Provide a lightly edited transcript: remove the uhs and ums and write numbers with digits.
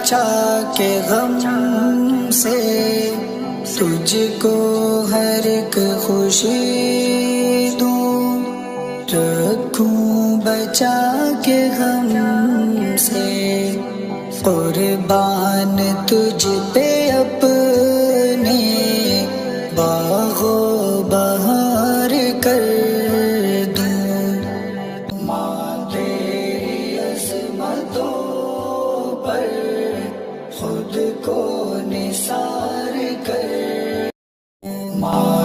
بچا کے غم سے، تجھ کو ہر ایک خوشی دوں، رکھوں بچا کے غم سے، قربان تجھ پہ اپنے باغ و بہار کر دوں، ماں تیری عظمتوں پر خود کو نثار کر، ماں